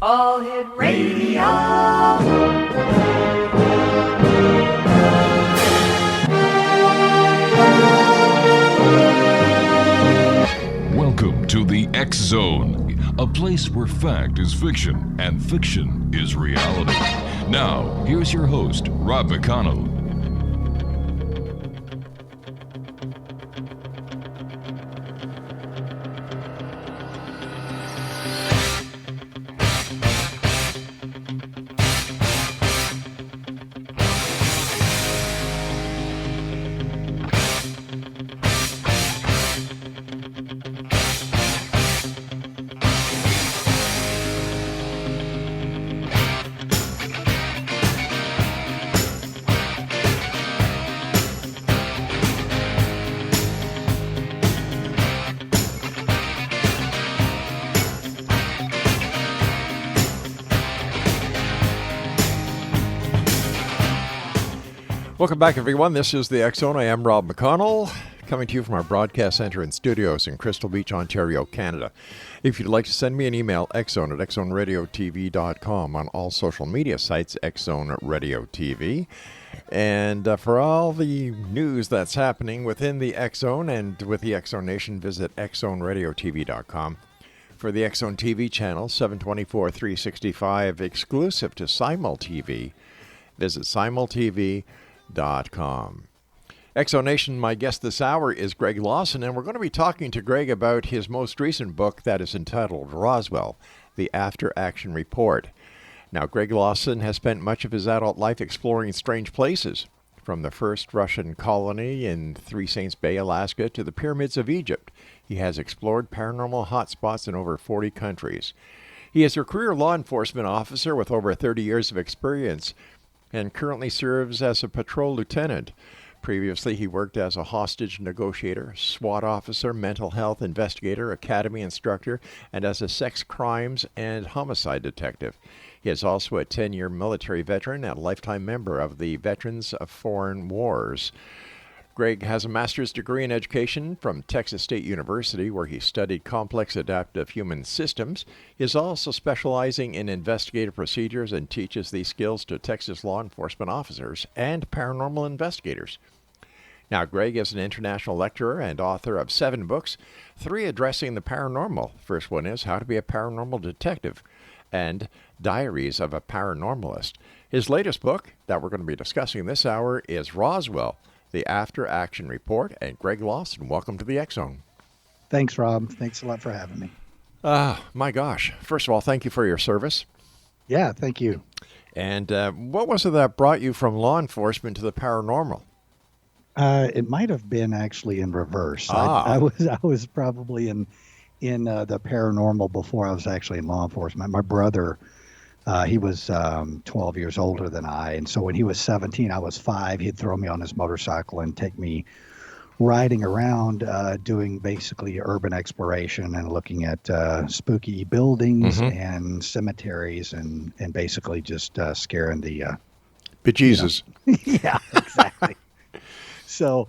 All Hit Radio. Welcome to the X Zone, a place where fact is fiction and fiction is reality. Now, here's your host, Rob McConnell. Welcome back, everyone. This is the X Zone. I am Rob McConnell, coming to you from our broadcast center and studios in Crystal Beach, Ontario, Canada. If you'd like to send me an email, xzone@xzoneradiotv.com, on all social media sites, Xzone Radio TV. And for all the news that's happening within the X Zone and with the X Zone Nation, visit xzoneradiotv.com. For the X Zone TV channel, 724 365, exclusive to Simul TV, visit simultv.com. Exonation, my guest this hour is Greg Lawson, and we're going to be talking to Greg about his most recent book that is entitled Roswell, The After Action Report. Now, Greg Lawson has spent much of his adult life exploring strange places, from the first Russian colony in Three Saints Bay, Alaska, to the pyramids of Egypt. He has explored paranormal hotspots in over 40 countries. He is a career law enforcement officer with over 30 years of experience and currently serves as a patrol lieutenant. Previously, he worked as a hostage negotiator, SWAT officer, mental health investigator, academy instructor, and as a sex crimes and homicide detective. He is also a 10-year military veteran and a lifetime member of the Veterans of Foreign Wars. Greg has a master's degree in education from Texas State University, where he studied complex adaptive human systems. He is also specializing in investigative procedures and teaches these skills to Texas law enforcement officers and paranormal investigators. Now, Greg is an international lecturer and author of 7 books, 3 addressing the paranormal. First one is How to Be a Paranormal Detective and Diaries of a Paranormalist. His latest book that we're going to be discussing this hour is Roswell, The After Action Report. And Greg Lawson, welcome to the X Zone. Thanks, Rob. Thanks a lot for having me. My gosh. First of all, thank you for your service. Yeah, thank you. And what was it that brought you from law enforcement to the paranormal? It might have been actually in reverse. I was probably in the paranormal before I was actually in law enforcement. My brother, he was 12 years older than I, and so when he was 17, I was 5. He'd throw me on his motorcycle and take me riding around, doing basically urban exploration and looking at spooky buildings and cemeteries and basically just scaring the bejesus. Yeah, exactly. So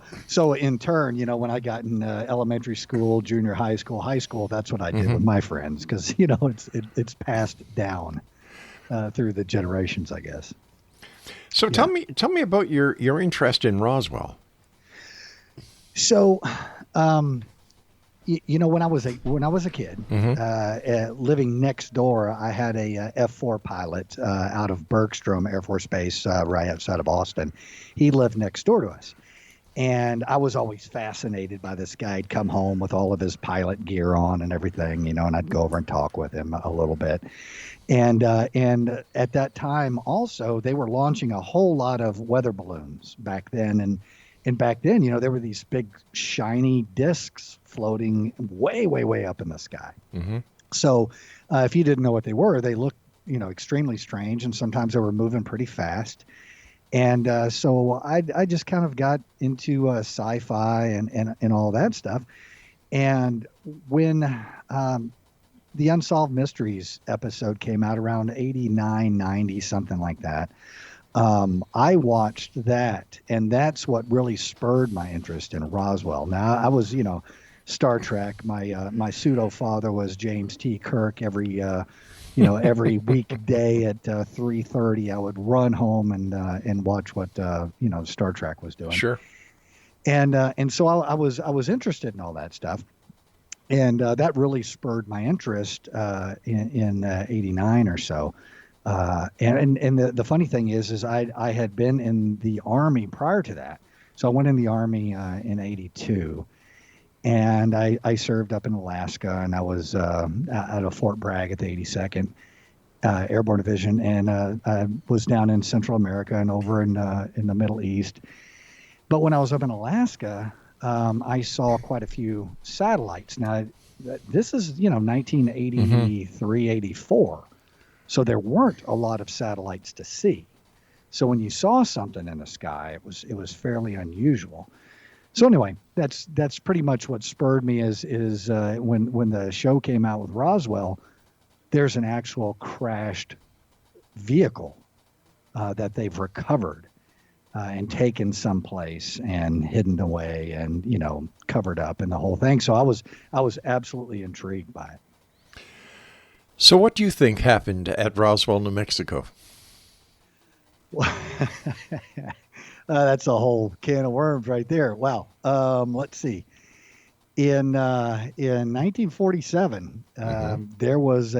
in turn, when I got in elementary school, junior high school, that's what I did with my friends, because it's passed down through the generations, I guess. So tell me about your interest in Roswell. So, when I was a kid, living next door, I had a F-4 pilot out of Bergstrom Air Force Base, right outside of Austin. He lived next door to us. And I was always fascinated by this guy. He'd come home with all of his pilot gear on and everything, and I'd go over and talk with him a little bit. And at that time also, they were launching a whole lot of weather balloons back then. And back then, there were these big shiny discs floating way, way, way up in the sky. So if you didn't know what they were, they looked, extremely strange. And sometimes they were moving pretty fast. And so I just kind of got into sci-fi and all that stuff. And when the Unsolved Mysteries episode came out around 89, 90, something like that, I watched that. And that's what really spurred my interest in Roswell. Now, I was, Star Trek. My pseudo father was James T. Kirk. Every weekday at 3:30, I would run home and watch what Star Trek was doing. Sure. And so I was interested in all that stuff, and that really spurred my interest in '89 or so. And the funny thing is I had been in the Army prior to that. So I went in the Army in '82, and I served up in Alaska, and I was out of Fort Bragg at the 82nd Airborne Division, and I was down in Central America and over in the Middle East. But when I was up in Alaska, I saw quite a few satellites. Now, this is 1983, 84. So there weren't a lot of satellites to see. So when you saw something in the sky, it was fairly unusual. So anyway, that's pretty much what spurred me is when the show came out with Roswell, there's an actual crashed vehicle that they've recovered and taken someplace and hidden away and covered up and the whole thing. So I was absolutely intrigued by it. So what do you think happened at Roswell, New Mexico? That's a whole can of worms right there. Wow. Let's see. In 1947, there was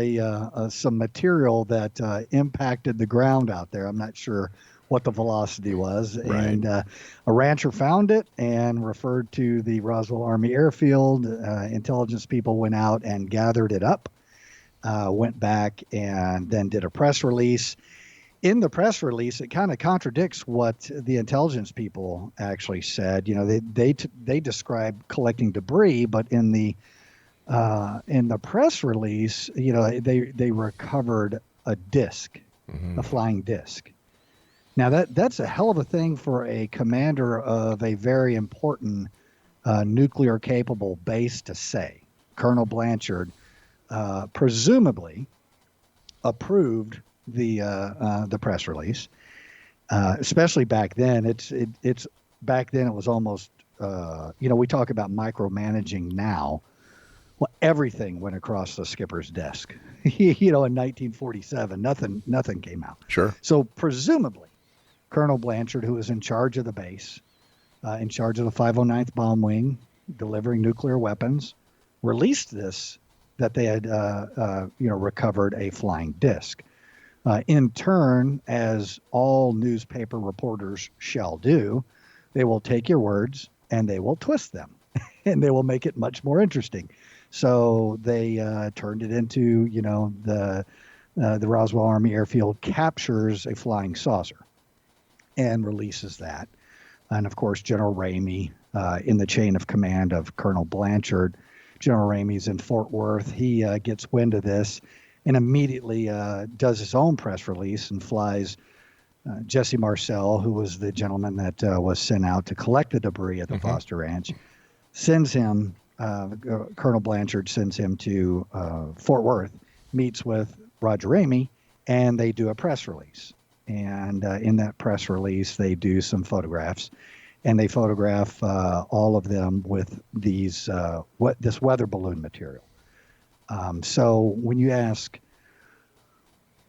some material that impacted the ground out there. I'm not sure what the velocity was. Right. And a rancher found it and referred to the Roswell Army Airfield. Intelligence people went out and gathered it up, went back and then did a press release. In the press release, it kind of contradicts what the intelligence people actually said. They described collecting debris, but in the press release, they recovered a disc, a flying disc. Now that's a hell of a thing for a commander of a very important nuclear capable base to say. Colonel Blanchard presumably approved the press release, especially back then. It's back then it was almost we talk about micromanaging now. Well, everything went across the skipper's desk. In 1947, nothing came out. Sure. So presumably, Colonel Blanchard, who was in charge of the base, in charge of the 509th Bomb Wing, delivering nuclear weapons, released this that they had recovered a flying disc. In turn, as all newspaper reporters shall do, they will take your words and they will twist them, and they will make it much more interesting. So they turned it into, the Roswell Army Airfield captures a flying saucer and releases that. And of course, General Ramey, in the chain of command of Colonel Blanchard, General Ramey's in Fort Worth. He gets wind of this and immediately does his own press release and flies Jesse Marcel, who was the gentleman that was sent out to collect the debris at the Foster Ranch, sends him, Colonel Blanchard sends him to Fort Worth, meets with Roger Ramey, and they do a press release. And in that press release, they do some photographs, and they photograph all of them with this weather balloon material. So when you ask,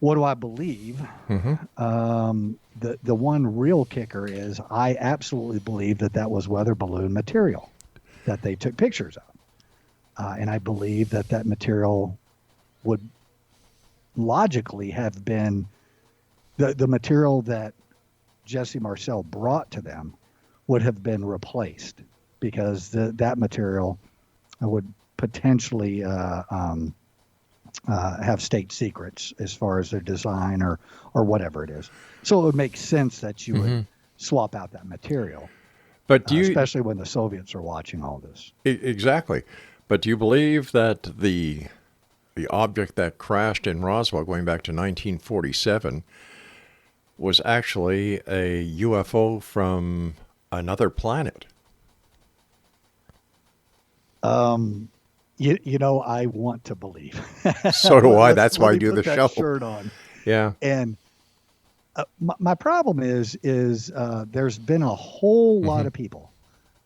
what do I believe? The one real kicker is I absolutely believe that was weather balloon material that they took pictures of. And I believe that material would logically have been the material that Jesse Marcel brought to them would have been replaced, because that material would potentially have state secrets as far as their design or whatever it is. So it would make sense that you would swap out that material. But especially when the Soviets are watching all this. Exactly. But do you believe that the object that crashed in Roswell going back to 1947 was actually a UFO from another planet? I want to believe. So do I. That's why I do the show. Shirt on. Yeah. And my problem is there's been a whole lot of people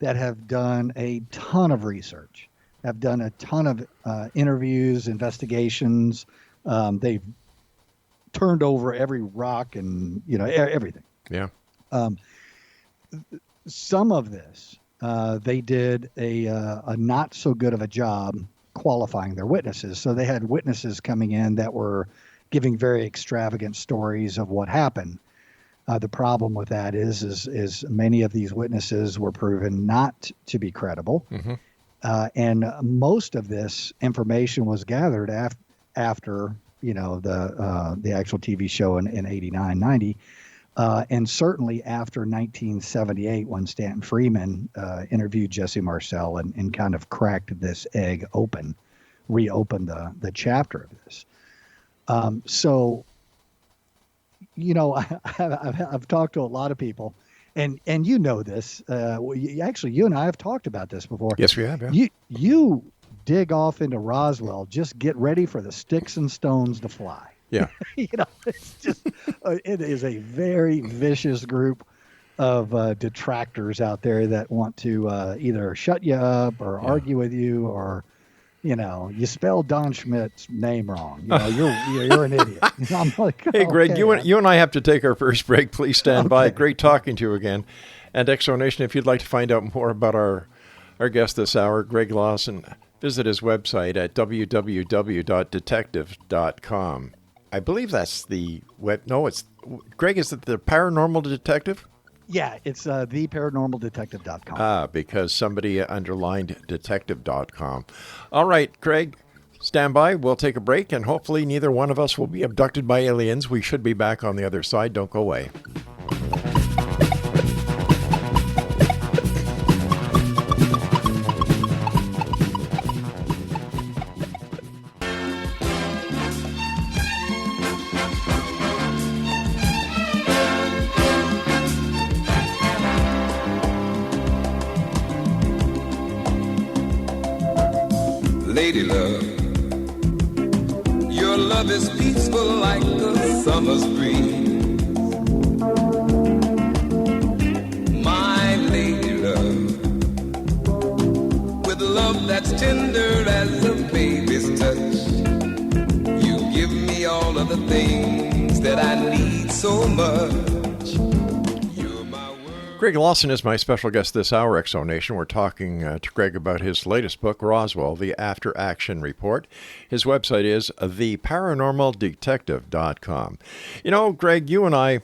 that have done a ton of research. have done a ton of interviews, investigations. They've turned over every rock and, everything. Yeah. Some of this, they did a not so good of a job qualifying their witnesses. So they had witnesses coming in that were giving very extravagant stories of what happened. The problem with that is many of these witnesses were proven not to be credible. Mm-hmm. And most of this information was gathered after, the actual TV show in 89, 90. And certainly after 1978, when Stanton Friedman interviewed Jesse Marcel and kind of cracked this egg open, reopened the chapter of this. So, I've talked to a lot of people, and you know this. Actually, you and I have talked about this before. Yes, we have. Yeah. You dig off into Roswell, just get ready for the sticks and stones to fly. Yeah. It's just it is a very vicious group of detractors out there that want to either shut you up or argue with you, or you spelled Don Schmidt's name wrong. You're an idiot. I'm like, hey, Greg, okay. you and I have to take our first break. Please stand by. Okay. Great talking to you again. And Exonation, if you'd like to find out more about our guest this hour, Greg Lawson, visit his website at www.detective.com. I believe that's the web. No, it's Greg. Is it the Paranormal Detective? Yeah, it's theparanormaldetective.com. Because somebody underlined detective.com. All right, Craig, stand by. We'll take a break, and hopefully neither one of us will be abducted by aliens. We should be back on the other side. Don't go away. Lady love, your love is peaceful like a summer's breeze. My lady love, with love that's tender as a baby's touch, you give me all of the things that I need so much. Greg Lawson is my special guest this hour, Exonation. We're talking to Greg about his latest book, Roswell, the After Action Report. His website is theparanormaldetective.com. Greg, you and I'm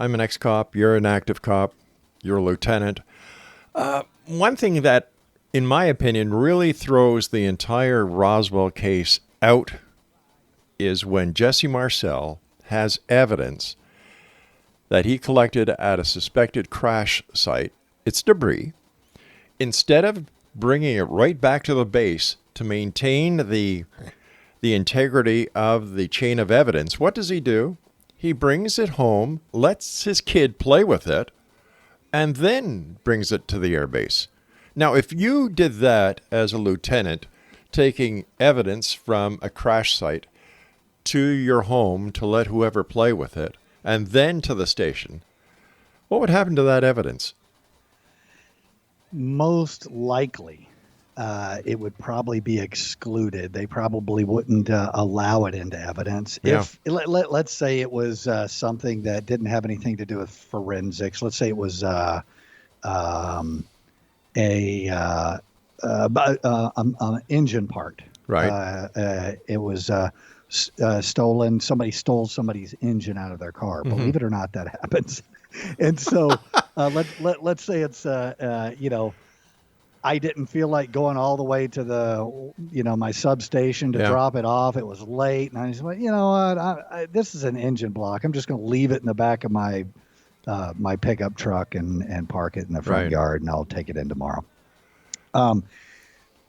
an ex-cop, you're an active cop, you're a lieutenant. One thing that, in my opinion, really throws the entire Roswell case out is when Jesse Marcel has evidence that he collected at a suspected crash site. It's debris. Instead of bringing it right back to the base to maintain the integrity of the chain of evidence, what does he do? He brings it home, lets his kid play with it, and then brings it to the airbase. Now, if you did that as a lieutenant, taking evidence from a crash site to your home to let whoever play with it, and then to the station, what would happen to that evidence? Most likely, it would probably be excluded. They probably wouldn't allow it into evidence. Yeah. If let's say it was something that didn't have anything to do with forensics. Let's say it was an engine part. Right. It was stolen. Somebody stole somebody's engine out of their car. Mm-hmm. Believe it or not, that happens. And so let's say it's I didn't feel like going all the way to the my substation to drop it off. It was late, and I just went, what? This is an engine block. I'm just going to leave it in the back of my my pickup truck and park it in the front yard, and I'll take it in tomorrow.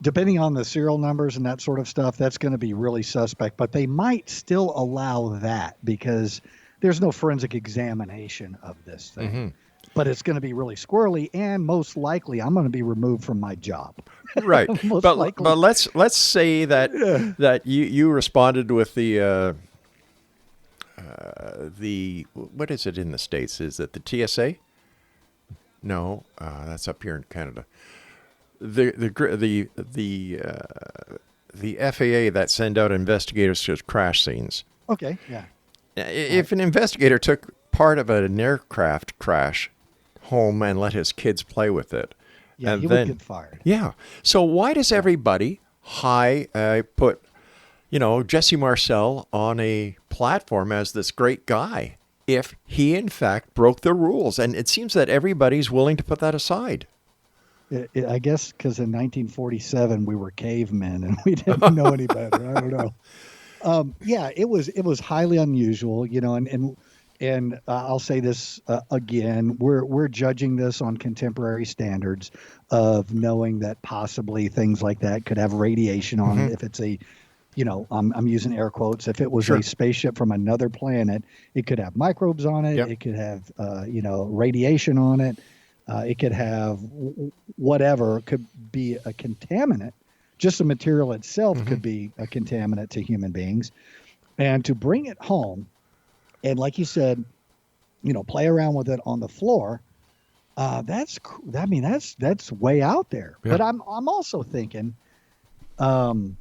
Depending on the serial numbers and that sort of stuff, that's going to be really suspect, but they might still allow that because there's no forensic examination of this thing. Mm-hmm. But it's going to be really squirrely, and most likely I'm going to be removed from my job. Right. but let's say that that you responded with the what is it in the States? Is it the TSA? No, that's up here in Canada. the FAA that send out investigators to crash scenes. Okay, yeah. If an investigator took part of an aircraft crash home and let his kids play with it, Yeah, and he then would get fired. yeah. So why does everybody put Jesse Marcel on a platform as this great guy if he in fact broke the rules? And it seems that everybody's willing to put that aside. I guess because in 1947 we were cavemen and we didn't know any better. I don't know. Yeah, it was highly unusual, and I'll say this again: we're judging this on contemporary standards of knowing that possibly things like that could have radiation on it. If it's a, I'm using air quotes. If it was a spaceship from another planet, it could have microbes on it. Yep. It could have radiation on it. It could have whatever. It could be a contaminant. Just the material itself could be a contaminant to human beings. And to bring it home, and like you said, play around with it on the floor, that's way out there. Yeah. But I'm also thinking, bonding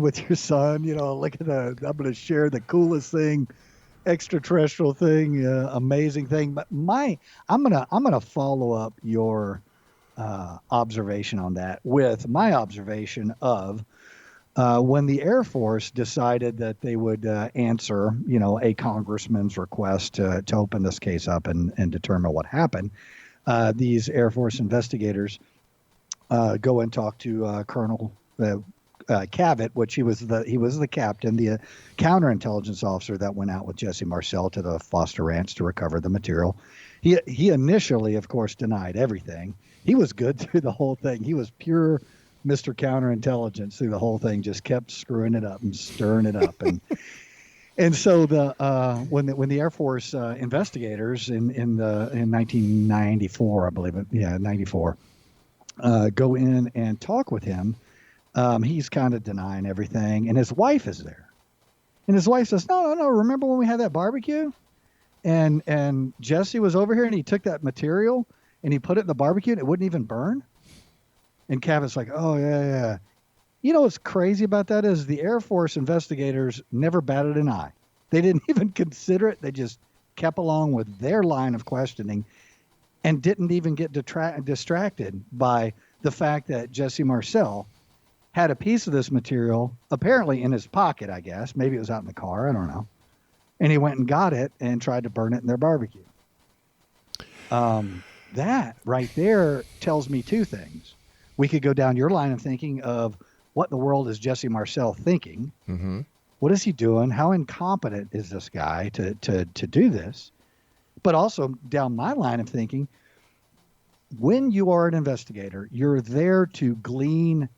with your son, look at I'm going to share the coolest thing, extraterrestrial thing, amazing thing. But I'm gonna follow up your observation on that with my observation of when the Air Force decided that they would answer, a congressman's request to open this case up and determine what happened. These Air Force investigators go and talk to Colonel Cavett, which he was the captain, the counterintelligence officer that went out with Jesse Marcel to the Foster Ranch to recover the material. He initially, of course, denied everything. He was good through the whole thing. He was pure Mr. Counterintelligence through the whole thing. Just kept screwing it up and stirring it up, and so when the Air Force investigators in 1994, I believe it, 94, go in and talk with him. He's kind of denying everything, and his wife is there. And his wife says, no, remember when we had that barbecue? And Jesse was over here, and he took that material, and he put it in the barbecue, and it wouldn't even burn? And Cavett's like, oh, yeah. What's crazy about that is the Air Force investigators never batted an eye. They didn't even consider it. They just kept along with their line of questioning and didn't even get distracted by the fact that Jesse Marcel had a piece of this material apparently in his pocket, I guess. Maybe it was out in the car. I don't know. And he went and got it and tried to burn it in their barbecue. That right there tells me two things. We could go down your line of thinking of what in the world is Jesse Marcel thinking? Mm-hmm. What is he doing? How incompetent is this guy to do this? But also down my line of thinking, when you are an investigator, you're there to glean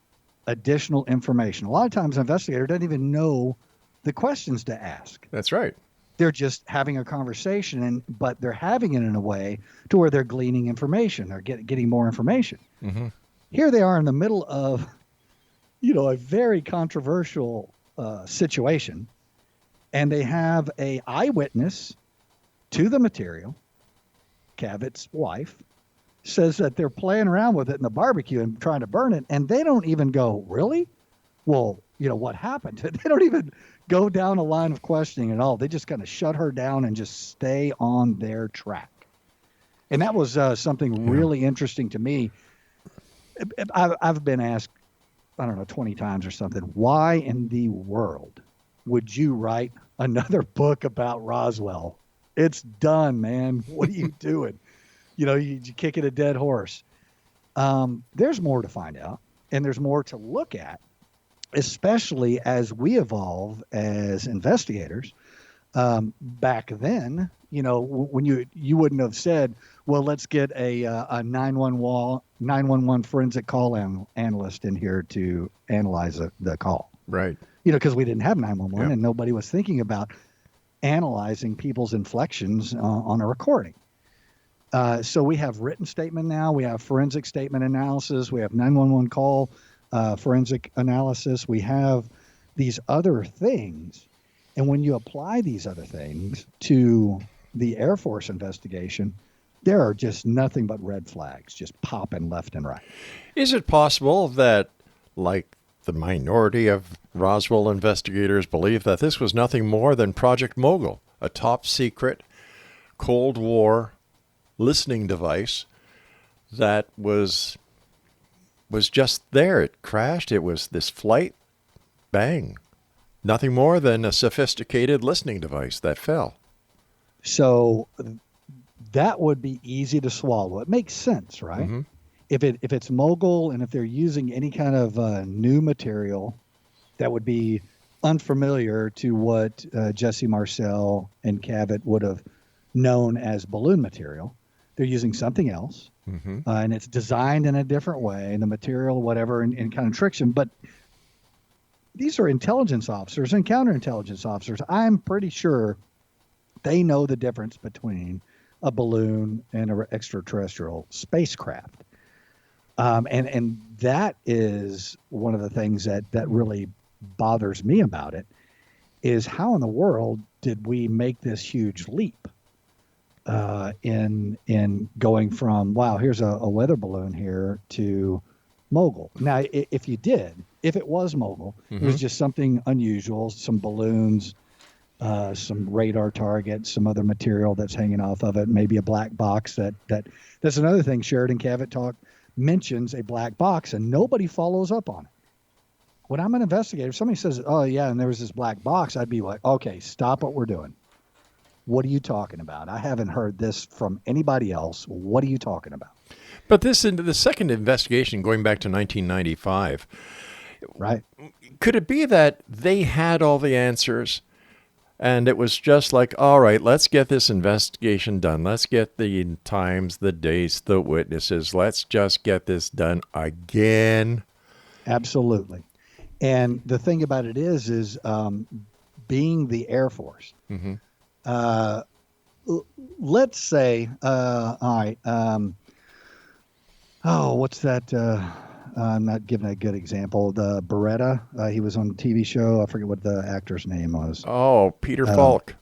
additional information. A lot of times an investigator doesn't even know the questions to ask. That's right. They're just having a conversation, but they're having it in a way to where they're gleaning information or getting more information. Mm-hmm. Here they are in the middle of, a very controversial situation, and they have a eyewitness to the material. Cavett's wife says that they're playing around with it in the barbecue and trying to burn it, and they don't even go, really? Well, what happened? They don't even go down a line of questioning at all. They just kind of shut her down and just stay on their track. And that was something really interesting to me. I've been asked, 20 times or something, why in the world would you write another book about Roswell? It's done, man. What are you doing? You kicking a dead horse. There's more to find out, and there's more to look at, especially as we evolve as investigators. Back then, when you wouldn't have said, well, let's get a 911 forensic call analyst in here to analyze the call. Right. Because we didn't have 911 and nobody was thinking about analyzing people's inflections on a recording. So we have written statement now. We have forensic statement analysis. We have 911 call forensic analysis. We have these other things. And when you apply these other things to the Air Force investigation, there are just nothing but red flags just popping left and right. Is it possible that, like the minority of Roswell investigators believe, that this was nothing more than Project Mogul, a top secret Cold War listening device that was just there? It crashed. It was this flight, bang. Nothing more than a sophisticated listening device that fell. So that would be easy to swallow. It makes sense, right? Mm-hmm. If it's mogul, and if they're using any kind of new material that would be unfamiliar to what Jesse Marcel and Cavett would have known as balloon material, they're using something else, and it's designed in a different way, and the material, whatever, and kind of tricks them. But these are intelligence officers and counterintelligence officers. I'm pretty sure they know the difference between a balloon and an extraterrestrial spacecraft. And that is one of the things that really bothers me about it, is how in the world did we make this huge leap in going from, wow, here's a weather balloon here, to mogul. Now, if it was mogul, it was just something unusual, some balloons, some radar targets, some other material that's hanging off of it, maybe a black box. That's another thing Sheridan Cavett mentions, a black box, and nobody follows up on it. When I'm an investigator, if somebody says, oh yeah, and there was this black box, I'd be like, okay, stop what we're doing. What are you talking about? I haven't heard this from anybody else. What are you talking about? But the second investigation, going back to 1995, right? Could it be that they had all the answers, and it was just like, all right, let's get this investigation done. Let's get the times, the dates, the witnesses. Let's just get this done again. Absolutely. And the thing about it is being the Air Force, let's say, all right, what's that? I'm not giving a good example. The Beretta, he was on a TV show. I forget what the actor's name was. Oh, Peter Falk.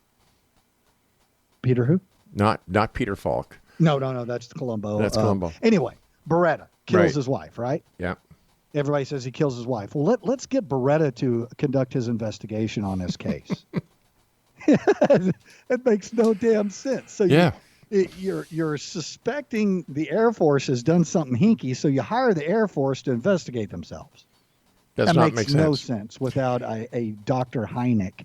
Peter who? Not Peter Falk. No, that's Columbo. That's Columbo. Anyway, Beretta kills his wife, right? Yeah. Everybody says he kills his wife. Well, let's get Beretta to conduct his investigation on this case. That makes no damn sense. So yeah. You're suspecting the Air Force has done something hinky, so you hire the Air Force to investigate themselves. That makes no sense without a Dr. Hynek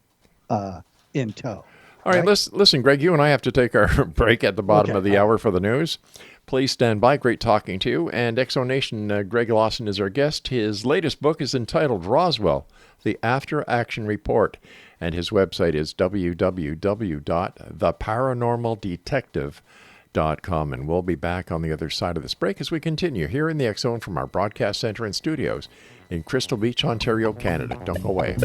in tow. All right, listen, Greg, you and I have to take our break at the bottom of the hour for the news. Please stand by. Great talking to you. And Exonation, Greg Lawson is our guest. His latest book is entitled Roswell, The After Action Report. And his website is www.theparanormaldetective.com. And we'll be back on the other side of this break as we continue here in the X Zone from our broadcast center and studios in Crystal Beach, Ontario, Canada. Don't go away.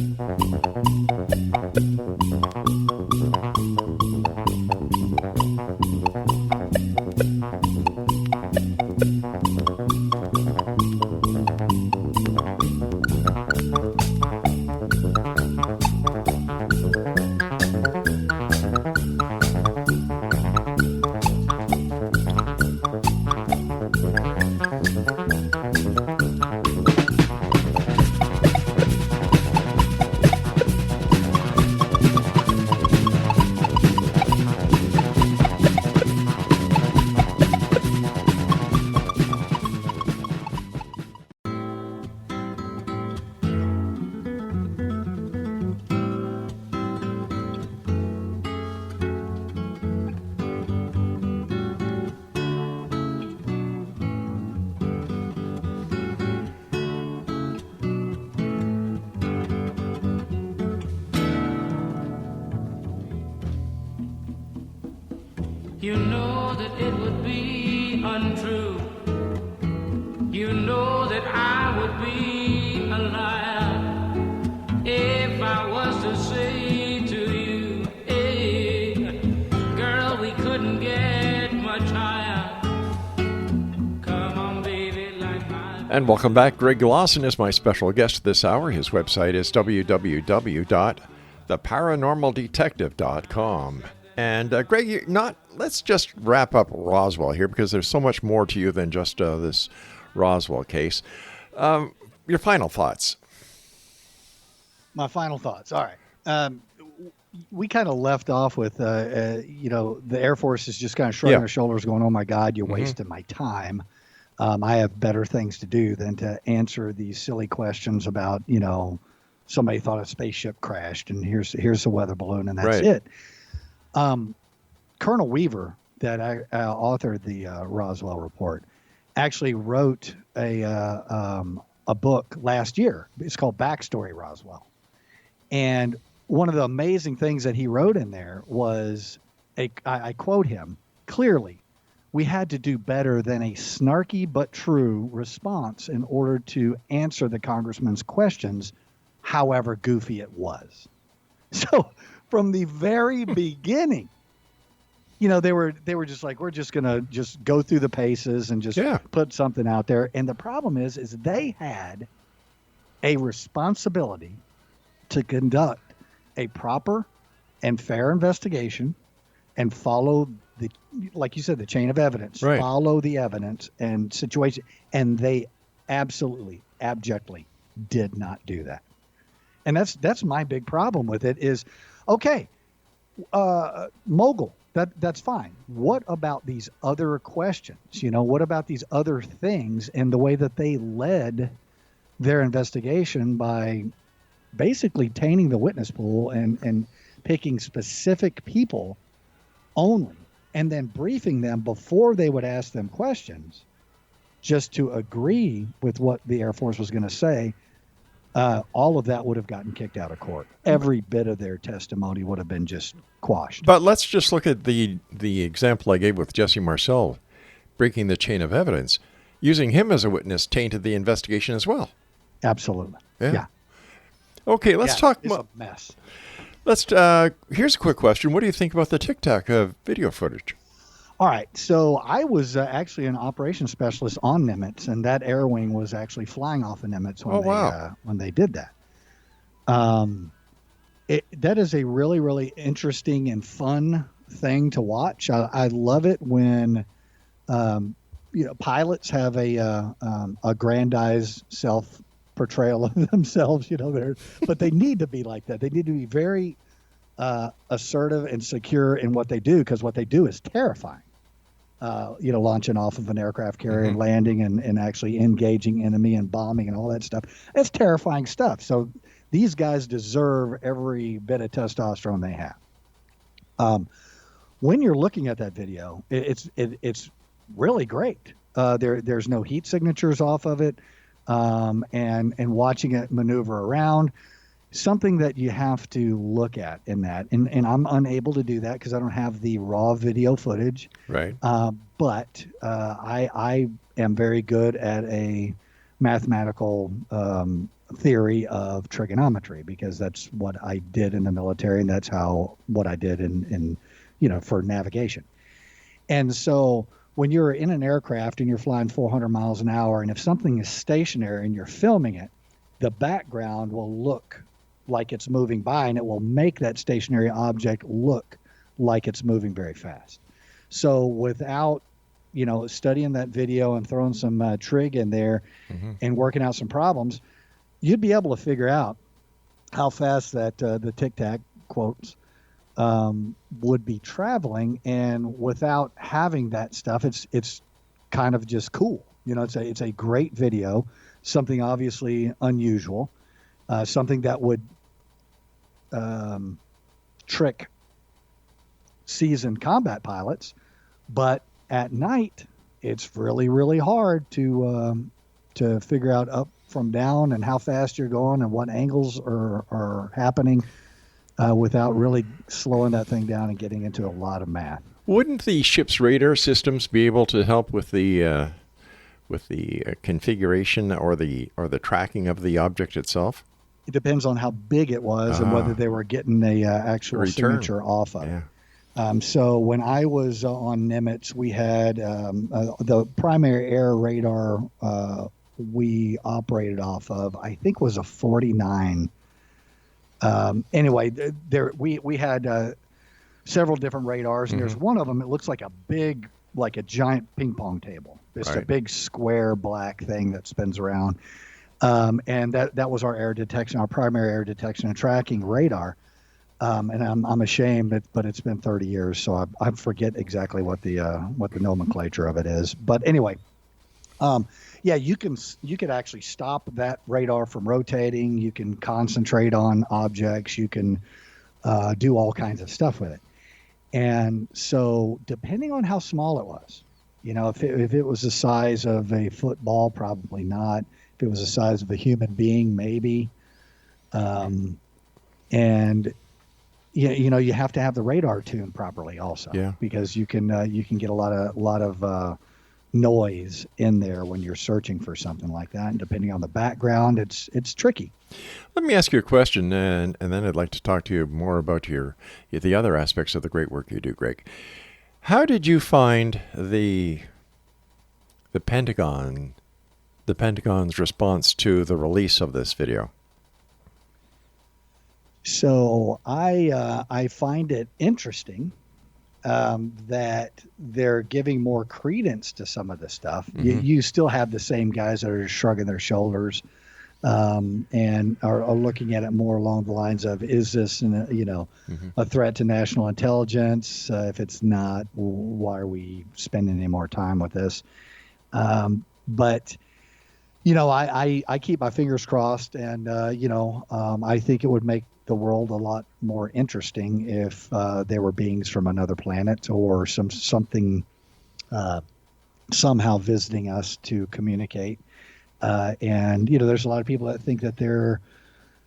You know that it would be untrue. You know that I would be a liar if I was to say to you, hey, girl, we couldn't get much higher. Come on, baby, like my... And welcome back. Greg Lawson is my special guest this hour. His website is www.theparanormaldetective.com. And Greg, let's just wrap up Roswell here because there's so much more to you than just this Roswell case. Your final thoughts. My final thoughts. All right. We kind of left off with, the Air Force is just kind of shrugging their shoulders going, oh, my God, you wasted my time. I have better things to do than to answer these silly questions about, somebody thought a spaceship crashed and here's the weather balloon and that's it. Colonel Weaver, that authored the Roswell report, actually wrote a book last year. It's called Backstory Roswell. And one of the amazing things that he wrote in there was, I quote him, clearly, we had to do better than a snarky but true response in order to answer the congressman's questions, however goofy it was. So from the very beginning, they were just like, we're just going to just go through the paces and just put something out there. And the problem is they had a responsibility to conduct a proper and fair investigation and follow like you said, the chain of evidence, follow the evidence and situation. And they absolutely, abjectly did not do that. And that's my big problem with it is, okay, mogul, that's fine. What about these other questions? What about these other things and the way that they led their investigation by basically tainting the witness pool and picking specific people only, and then briefing them before they would ask them questions just to agree with what the Air Force was going to say. All of that would have gotten kicked out of court. Every bit of their testimony would have been just quashed. But let's just look at the example I gave with Jesse Marcel, breaking the chain of evidence. Using him as a witness tainted the investigation as well. Absolutely. Yeah. Okay, let's talk about a mess. Here's a quick question. What do you think about the Tic Tac video footage? All right. So I was actually an operations specialist on Nimitz, and that air wing was actually flying off of Nimitz when they did that. That is a really, really interesting and fun thing to watch. I love it when pilots have a aggrandized self-portrayal of themselves, but they need to be like that. They need to be very assertive and secure in what they do, because what they do is terrifying. Launching off of an aircraft carrier and landing and actually engaging enemy and bombing and all that stuff. It's terrifying stuff. So these guys deserve every bit of testosterone they have. When you're looking at that video, it's really great. There's no heat signatures off of it. And watching it maneuver around, something that you have to look at in that. And I'm unable to do that because I don't have the raw video footage. Right. But I am very good at a mathematical theory of trigonometry, because that's what I did in the military, and that's what I did in for navigation. And so when you're in an aircraft and you're flying 400 miles an hour, and if something is stationary and you're filming it, the background will look like it's moving by, and it will make that stationary object look like it's moving very fast. So without, studying that video and throwing some trig in there and working out some problems, you'd be able to figure out how fast that the Tic Tac quotes would be traveling. And without having that stuff, it's kind of just cool. It's a great video, something obviously unusual, something that would trick seasoned combat pilots, but at night it's really, really hard to figure out up from down and how fast you're going and what angles are happening without really slowing that thing down and getting into a lot of math. Wouldn't the ship's radar systems be able to help with the configuration or the tracking of the object itself? It depends on how big it was and whether they were getting a actual signature off of it. So when I was on Nimitz, we had the primary air radar we operated off of, I think, was a 49. Anyway, we had several different radars, and there's one of them. It looks like a giant ping pong table. It's a big square black thing that spins around, and that was our primary air detection and tracking radar. And I'm ashamed, but it's been 30 years, so I forget exactly what the nomenclature of it is. But anyway, you could actually stop that radar from rotating. You can concentrate on objects. You can do all kinds of stuff with it. And so, depending on how small it was, if it was the size of a football, probably not. If it was the size of a human being, maybe. And you have to have the radar tuned properly also, because you can get a lot of noise in there when you're searching for something like that, and depending on the background, it's tricky. Let me ask you a question, and then I'd like to talk to you more about the other aspects of the great work you do, Greg. How did you find the Pentagon's response to the release of this video? So I find it interesting that they're giving more credence to some of this stuff. You still have the same guys that are shrugging their shoulders and are looking at it more along the lines of, is this a threat to national intelligence? If it's not, why are we spending any more time with this? But I keep my fingers crossed, and I think it would make the world a lot more interesting if there were beings from another planet or something somehow visiting us to communicate. And there's a lot of people that think that they're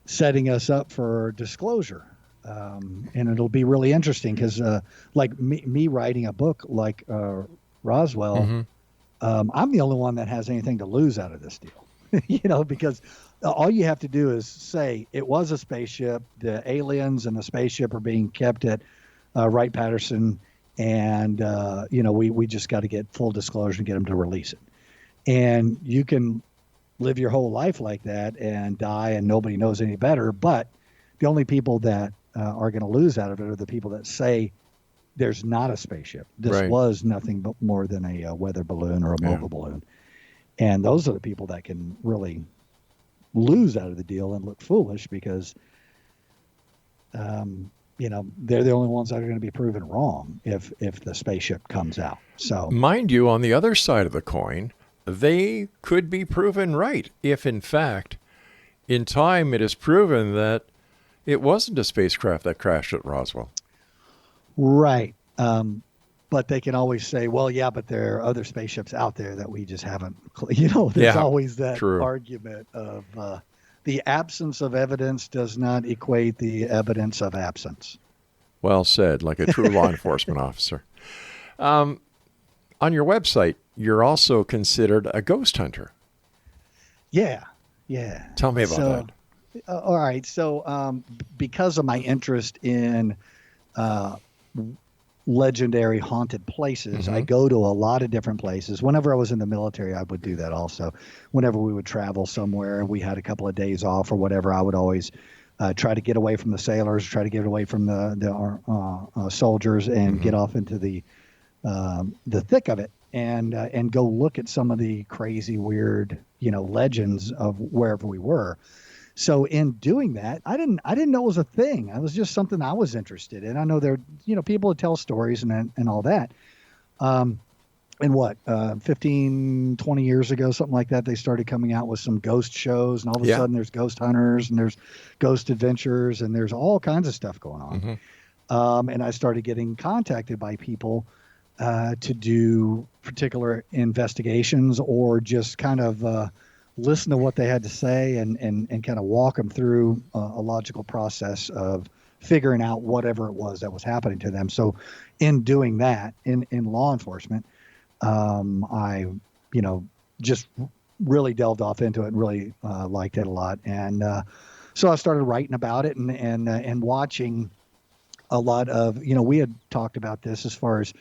setting us up for disclosure, and it'll be really interesting because, like me writing a book like Roswell, I'm the only one that has anything to lose out of this deal, because all you have to do is say it was a spaceship. The aliens and the spaceship are being kept at Wright-Patterson, and we just got to get full disclosure and get them to release it. And you can live your whole life like that and die, and nobody knows any better. But the only people that are going to lose out of it are the people that say there's not a spaceship. This was nothing but more than a weather balloon or a mobile balloon. And those are the people that can really lose out of the deal and look foolish because, they're the only ones that are going to be proven wrong if the spaceship comes out. So, mind you, on the other side of the coin, they could be proven right if, in fact, in time it is proven that it wasn't a spacecraft that crashed at Roswell. Right. But they can always say, well, yeah, but there are other spaceships out there that we just haven't, there's always that argument of the absence of evidence does not equate the evidence of absence. Well said, like a true law enforcement officer. On your website, you're also considered a ghost hunter. Yeah. Tell me about that. All right. So because of my interest in legendary haunted places, I go to a lot of different places. Whenever I was in the military, I would do that also. Whenever we would travel somewhere and we had a couple of days off or whatever, I would always try to get away from the sailors, try to get away from the soldiers and get off into the thick of it and go look at some of the crazy, weird, legends of wherever we were. So in doing that, I didn't know it was a thing. It was just something I was interested in. I know there, people that tell stories and all that. And 15, 20 years ago, something like that, they started coming out with some ghost shows, and all of a sudden there's ghost hunters and there's ghost adventures and there's all kinds of stuff going on. And I started getting contacted by people to do particular investigations or just kind of listen to what they had to say and kind of walk them through a logical process of figuring out whatever it was that was happening to them. So in doing that in law enforcement, I, just really delved off into it and really liked it a lot. And so I started writing about it and watching a lot of, we had talked about this as far as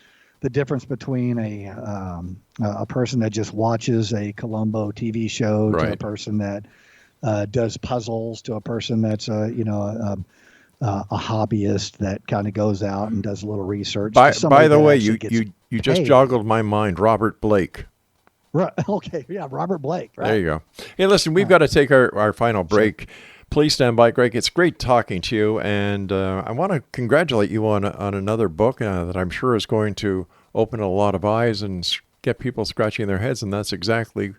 the difference between a person that just watches a Columbo TV show to a person that does puzzles to a person that's a a hobbyist that kind of goes out and does a little research. By Somebody the that way, actually gets you just paid. joggled my mind. Robert Blake. Okay, yeah, Robert Blake. Right. There you go. Hey, listen, we've got to take our final break. Please stand by, Greg. It's great talking to you, and I want to congratulate you on another book that I'm sure is going to open a lot of eyes and get people scratching their heads, and that's exactly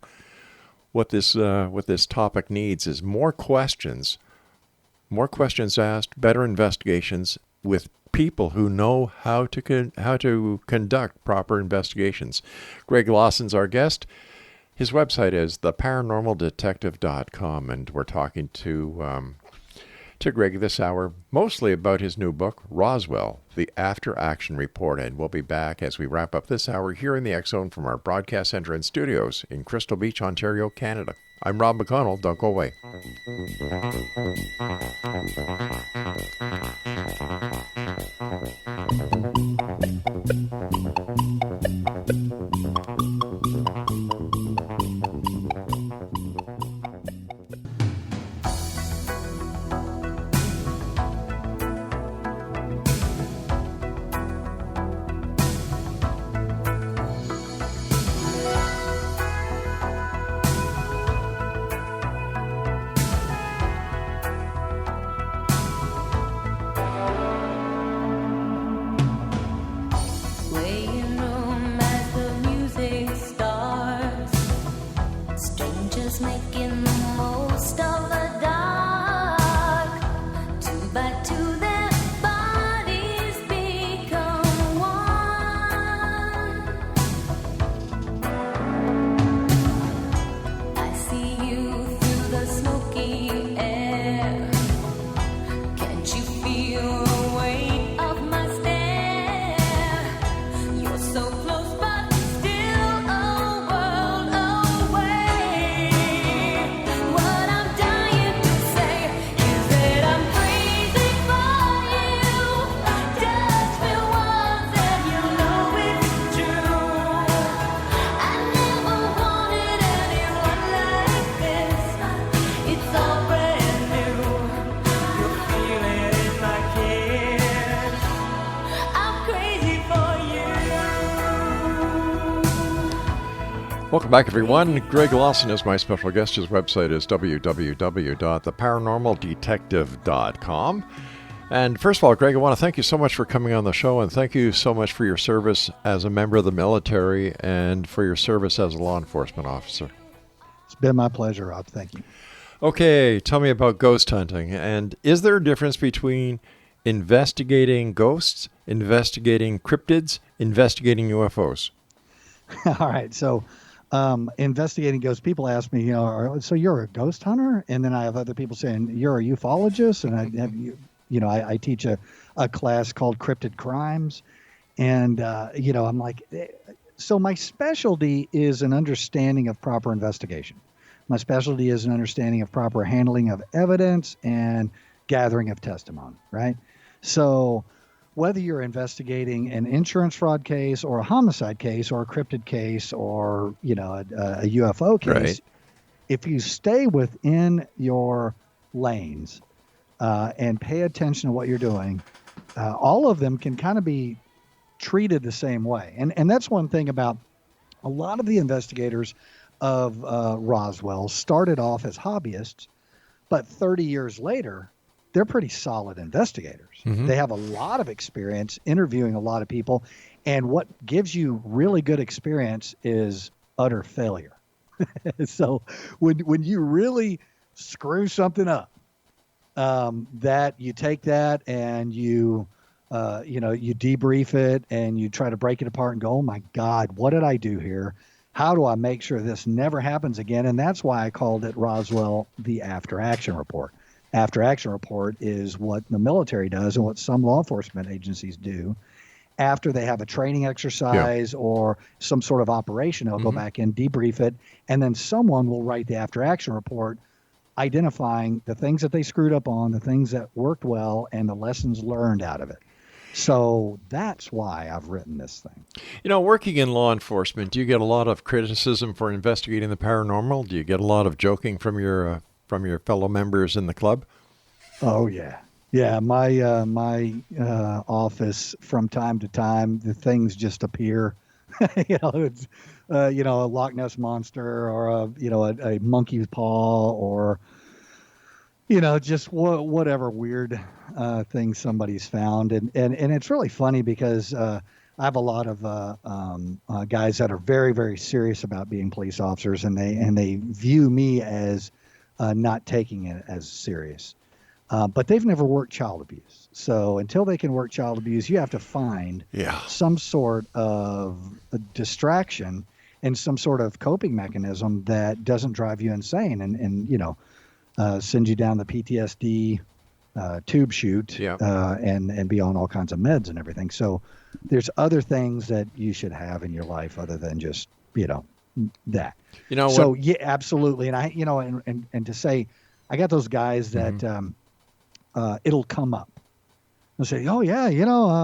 what this topic needs: is more questions asked, better investigations with people who know how to conduct proper investigations. Greg Lawson's our guest. His website is theparanormaldetective.com, and we're talking to Greg this hour mostly about his new book, Roswell, the After Action Report. And we'll be back as we wrap up this hour here in the X Zone from our broadcast center and studios in Crystal Beach, Ontario, Canada. I'm Rob McConnell. Don't go away. Swaying room as the music starts, strangers making the most of the dark. Two by two their bodies become one. I see you through the smoky air. Can't you feel the weight of my stare? You're so close, but still a world away. What I'm dying to say is that I'm crazy for you. Touch me once and you know it's true. I never wanted anyone like this. It's all brand new. You're feeling it in my kiss. I'm crazy for you. Welcome back, everyone. Greg Lawson is my special guest. His website is www.theparanormaldetective.com. And first of all, Greg, I want to thank you so much for coming on the show, and thank you so much for your service as a member of the military and for your service as a law enforcement officer. It's been my pleasure, Rob. Thank you. Okay, tell me about ghost hunting. And is there a difference between investigating ghosts, investigating cryptids, investigating UFOs? All right. So, investigating ghosts, people ask me, so you're a ghost hunter? And then I have other people saying, you're a ufologist? And I teach a class called Cryptid Crimes. And, I'm like, so my specialty is an understanding of proper investigation. My specialty is an understanding of proper handling of evidence and gathering of testimony, right? So whether you're investigating an insurance fraud case or a homicide case or a cryptid case or, a UFO case, Right. if you stay within your lanes and pay attention to what you're doing, all of them can kind of be treated the same way. And that's one thing about a lot of the investigators of Roswell started off as hobbyists, but 30 years later, they're pretty solid investigators. Mhm. They have a lot of experience interviewing a lot of people. And what gives you really good experience is utter failure. So when you really screw something up, that you take that and you debrief it and you try to break it apart and go, oh my God, what did I do here? How do I make sure this never happens again? And that's why I called it Roswell, the After Action Report. After Action Report is what the military does and what some law enforcement agencies do. After they have a training exercise or some sort of operation, they'll go back and debrief it. And then someone will write the After Action Report identifying the things that they screwed up on, the things that worked well, and the lessons learned out of it. So that's why I've written this thing. Working in law enforcement, do you get a lot of criticism for investigating the paranormal? Do you get a lot of joking from your fellow members in the club? Oh, yeah. Yeah, my office from time to time, the things just appear. It's a Loch Ness monster or a monkey's paw or just whatever weird thing somebody's found, and it's really funny because I have a lot of guys that are very very serious about being police officers, and they view me as not taking it as serious. But they've never worked child abuse. So until they can work child abuse, you have to find some sort of a distraction and some sort of coping mechanism that doesn't drive you insane and send you down the PTSD tube chute and be on all kinds of meds and everything. So there's other things that you should have in your life other than just, that. So yeah, absolutely. And and to say, I got those guys that it'll come up. They'll say, oh yeah,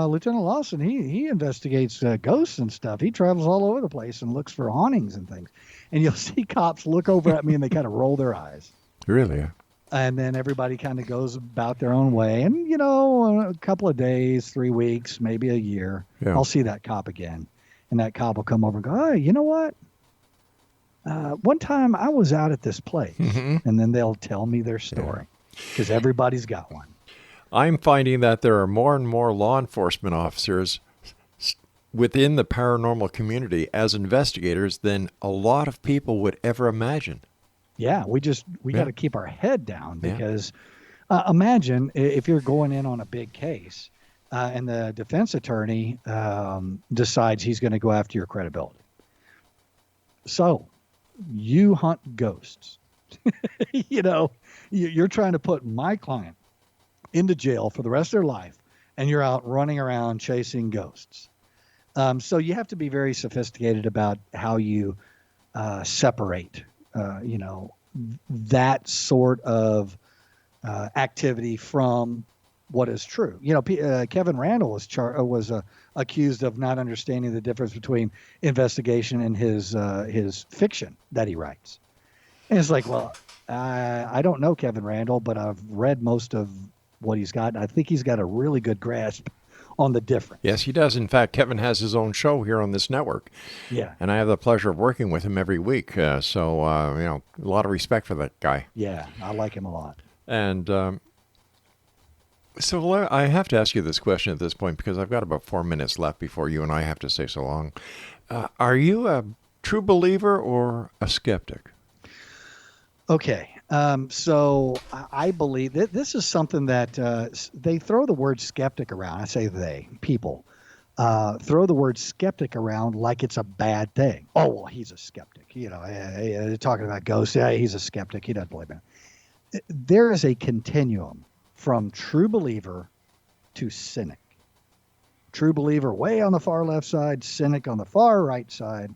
Lieutenant Lawson, he investigates ghosts and stuff. He travels all over the place and looks for hauntings and things. And you'll see cops look over at me and they kind of roll their eyes. Really? And then everybody kind of goes about their own way. And, a couple of days, 3 weeks, maybe a year, I'll see that cop again. And that cop will come over and go, hey, you know what? One time I was out at this place. And then they'll tell me their story because everybody's got one. I'm finding that there are more and more law enforcement officers within the paranormal community as investigators than a lot of people would ever imagine. Yeah, we got to keep our head down because imagine if you're going in on a big case and the defense attorney decides he's going to go after your credibility. So you hunt ghosts. You're trying to put my client into jail for the rest of their life, and you're out running around chasing ghosts. So you have to be very sophisticated about how you separate that sort of activity from what is true. Kevin Randall was accused of not understanding the difference between investigation and his fiction that he writes. And it's like, well, I don't know Kevin Randall, but I've read most of what he's got, and I think he's got a really good grasp on the difference. Yes, he does. In fact, Kevin has his own show here on this network. Yeah. And I have the pleasure of working with him every week. So, a lot of respect for that guy. Yeah, I like him a lot. And so I have to ask you this question at this point because I've got about 4 minutes left before you and I have to say so long. Are you a true believer or a skeptic? Okay. So I believe that this is something that they throw the word skeptic around. I say people throw the word skeptic around like it's a bad thing. Oh, well, he's a skeptic. Talking about ghosts. Yeah, he's a skeptic. He doesn't believe in it. There is a continuum from true believer to cynic. True believer way on the far left side, cynic on the far right side.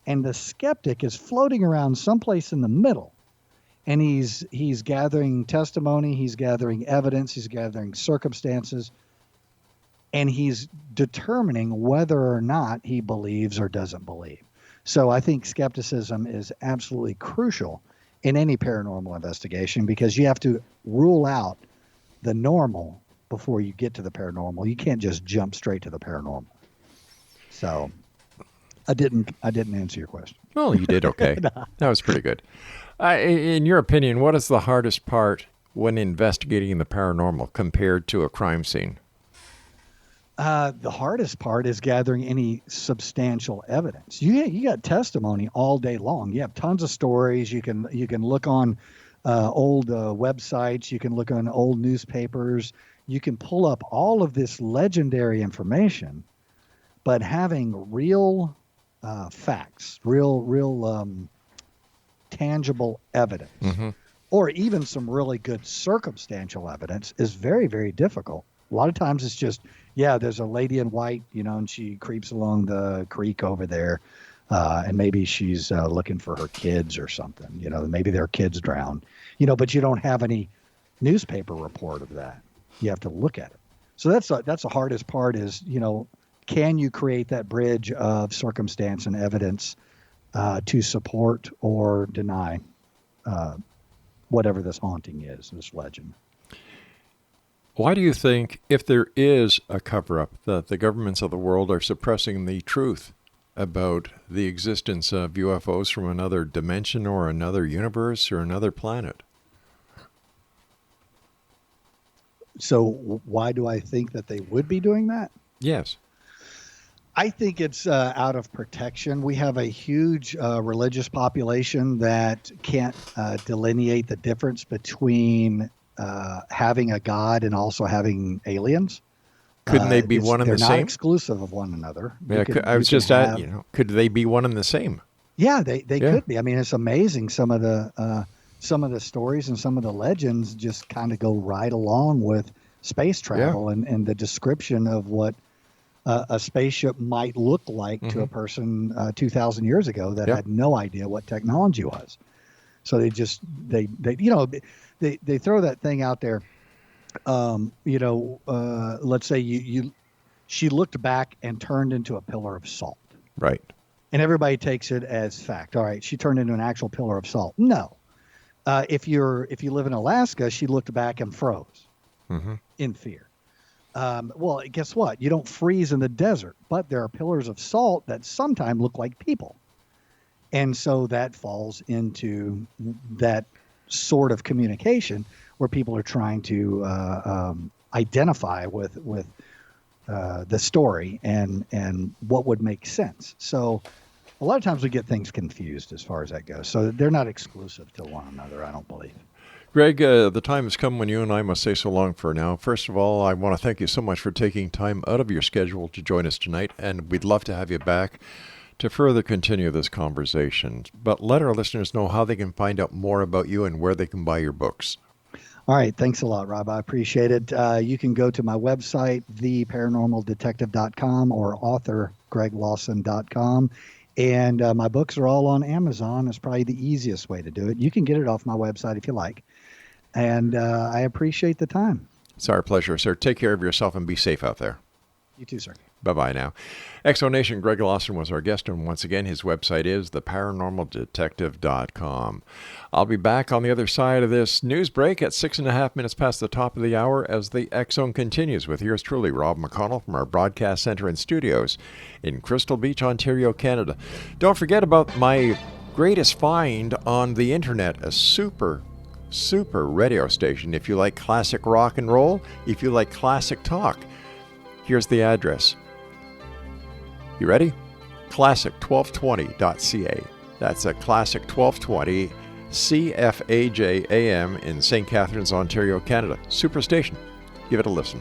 And the skeptic is floating around someplace in the middle. And he's gathering testimony, he's gathering evidence, he's gathering circumstances, and he's determining whether or not he believes or doesn't believe. So I think skepticism is absolutely crucial in any paranormal investigation because you have to rule out the normal before you get to the paranormal. You can't just jump straight to the paranormal. So I didn't answer your question. Well, you did okay. That was pretty good. In your opinion, what is the hardest part when investigating the paranormal compared to a crime scene? The hardest part is gathering any substantial evidence. You got testimony all day long. You have tons of stories. You can look on old websites. You can look on old newspapers. You can pull up all of this legendary information, but having real facts, real tangible evidence, or even some really good circumstantial evidence is very, very difficult. A lot of times it's just, there's a lady in white, and she creeps along the creek over there, and maybe she's looking for her kids or something, maybe their kids drowned, but you don't have any newspaper report of that. You have to look at it. So that's the hardest part is, can you create that bridge of circumstance and evidence to support or deny whatever this haunting is, this legend. Why do you think, if there is a cover-up, that the governments of the world are suppressing the truth about the existence of UFOs from another dimension or another universe or another planet? So why do I think that they would be doing that? Yes. I think it's out of protection. We have a huge religious population that can't delineate the difference between having a God and also having aliens. Couldn't they be one and the They're not same? exclusive of one another. Yeah, I was just at, could they be one and the same? Yeah, they could be. I mean, it's amazing. Some of the stories and some of the legends just kind of go right along with space travel and the description of what a spaceship might look like to a person 2,000 years ago that had no idea what technology was. So they throw that thing out there. Let's say she looked back and turned into a pillar of salt. Right. And everybody takes it as fact. All right, she turned into an actual pillar of salt. No. If you live in Alaska, she looked back and froze in fear. Well, guess what? You don't freeze in the desert, but there are pillars of salt that sometimes look like people. And so that falls into that sort of communication where people are trying to identify with the story and what would make sense. So a lot of times we get things confused as far as that goes. So they're not exclusive to one another, I don't believe. Greg, the time has come when you and I must say so long for now. First of all, I want to thank you so much for taking time out of your schedule to join us tonight, and we'd love to have you back to further continue this conversation. But let our listeners know how they can find out more about you and where they can buy your books. All right. Thanks a lot, Rob. I appreciate it. You can go to my website, theparanormaldetective.com, or author greglawson.com. And my books are all on Amazon. It's probably the easiest way to do it. You can get it off my website if you like. And I appreciate the time. It's our pleasure, sir. Take care of yourself and be safe out there. You too, sir. Bye-bye now. Exonation, Greg Lawson was our guest, and once again, his website is theparanormaldetective.com. I'll be back on the other side of this news break at 6.5 minutes past the top of the hour as the X-Zone continues with yours truly, Rob McConnell, from our broadcast center and studios in Crystal Beach, Ontario, Canada. Don't forget about my greatest find on the internet, a super radio station. If you like classic rock and roll, if you like classic talk, here's the address. You ready? Classic1220.ca. That's a Classic 1220 CFAJ AM in St. Catharines, Ontario, Canada. Super station. Give it a listen.